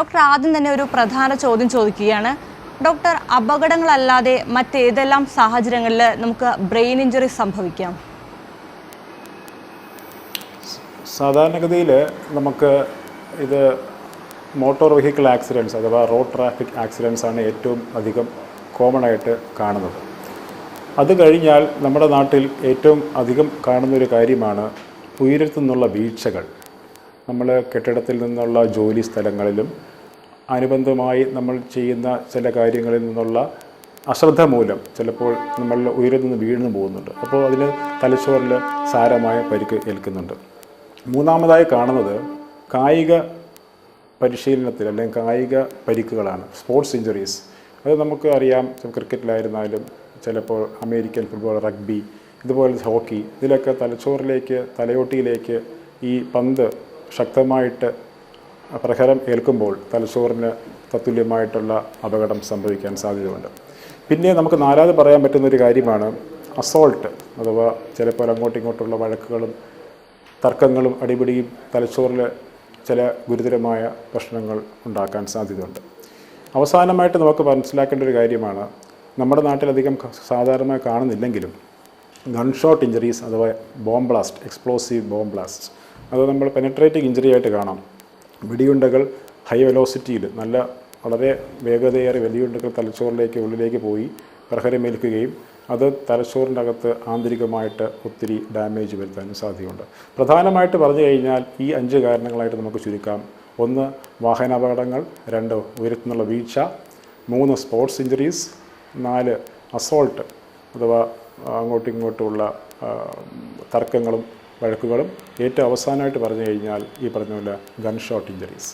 Doctor ആദ്യം തന്നെ ഒരു പ്രധാന ചോദ്യം ചോദിക്കുകയാണ്. ഡോക്ടർ, അപകടങ്ങളല്ലാതെ മറ്റേതെല്ലാം സാഹചര്യങ്ങളിൽ നമുക്ക് ബ്രെയിൻ ഇഞ്ചുറി സംഭവിക്കാം? സാധാരണഗതിയിൽ നമുക്ക് ഇത് മോട്ടോർ വെഹിക്കിൾ ആക്സിഡൻറ്റ്സ് അഥവാ റോഡ് ട്രാഫിക് ആക്സിഡൻറ്റ്സ് ആണ് ഏറ്റവും അധികം കോമൺ ആയിട്ട് കാണുന്നത്. അത് കഴിഞ്ഞാൽ നമ്മുടെ നാട്ടിൽ ഏറ്റവും അധികം കാണുന്നൊരു കാര്യമാണ് ഉയരത്തു നിന്നുള്ള വീഴ്ചകൾ. നമ്മൾ കെട്ടിടത്തിൽ നിന്നുള്ള ജോലി സ്ഥലങ്ങളിലും അനുബന്ധമായി നമ്മൾ ചെയ്യുന്ന ചില കാര്യങ്ങളിൽ നിന്നുള്ള അശ്രദ്ധ മൂലം ചിലപ്പോൾ നമ്മൾ ഉയരത്തു നിന്ന് വീഴ്ന്നു പോകുന്നുണ്ട്. അപ്പോൾ അതിന് തലച്ചോറിൽ സാരമായ പരിക്ക് ഏൽക്കുന്നുണ്ട്. മൂന്നാമതായി കാണുന്നത് കായിക പരിശീലനത്തിൽ അല്ലെങ്കിൽ കായിക പരിക്കുകളാണ്, സ്പോർട്സ് ഇഞ്ചുറീസ്. അത് നമുക്ക് അറിയാം, ക്രിക്കറ്റിലായിരുന്നാലും ചിലപ്പോൾ അമേരിക്കൻ ഫുട്ബോൾ, റഗ്ബി, ഇതുപോലെ ഹോക്കി, ഇതിലൊക്കെ തലച്ചോറിലേക്ക്, തലയോട്ടിയിലേക്ക് ഈ പന്ത് ശക്തമായിട്ട് പ്രഹരം ഏൽക്കുമ്പോൾ തലച്ചോറിന് തത്തുല്യമായിട്ടുള്ള അപകടം സംഭവിക്കാൻ സാധ്യതയുണ്ട്. പിന്നെ നമുക്ക് നാലാമത് പറയാൻ പറ്റുന്നൊരു കാര്യമാണ് അസോൾട്ട്, അഥവാ ചിലപ്പോൾ അങ്ങോട്ടും ഇങ്ങോട്ടുള്ള വഴക്കുകളും തർക്കങ്ങളും അടിപിടിയും തലച്ചോറിൽ ചില ഗുരുതരമായ പ്രശ്നങ്ങൾ ഉണ്ടാക്കാൻ സാധ്യതയുണ്ട്. അവസാനമായിട്ട് നമുക്ക് മനസ്സിലാക്കേണ്ട ഒരു കാര്യമാണ്, നമ്മുടെ നാട്ടിലധികം സാധാരണമായി കാണുന്നില്ലെങ്കിലും ഗൺഷോട്ട് ഇഞ്ചുറീസ് അഥവാ bomb blast, explosive bomb blast. അത് നമ്മൾ പെനട്രേറ്റിംഗ് ഇഞ്ചുറി ആയിട്ട് കാണാം. വെടിയുണ്ടകൾ ഹൈ വെലോസിറ്റിയിൽ വളരെ വേഗതയേറിയ വെടിയുണ്ടകൾ തലച്ചോറിലേക്ക് ഉള്ളിലേക്ക് പോയി പ്രഹരമേൽക്കുകയും അത് തലച്ചോറിൻ്റെ അകത്ത് ആന്തരികമായിട്ട് ഒത്തിരി ഡാമേജ് വരുത്താനും സാധ്യതയുണ്ട്. പ്രധാനമായിട്ട് പറഞ്ഞു കഴിഞ്ഞാൽ ഈ 5 കാരണങ്ങളായിട്ട് നമുക്ക് ചുരുക്കാം. 1 വാഹനാപകടങ്ങൾ, 2 ഉയരത്തുനിന്നുള്ള വീഴ്ച, 3 സ്പോർട്സ് ഇഞ്ചുറീസ്, 4 അസോൾട്ട് അഥവാ അങ്ങോട്ടും ഇങ്ങോട്ടുമുള്ള തർക്കങ്ങളും വഴക്കുകളും, ഏറ്റവും അവസാനമായിട്ട് പറഞ്ഞു കഴിഞ്ഞാൽ ഈ പറഞ്ഞ പോലെ ഗൺഷോട്ട് ഇഞ്ചുറീസ്.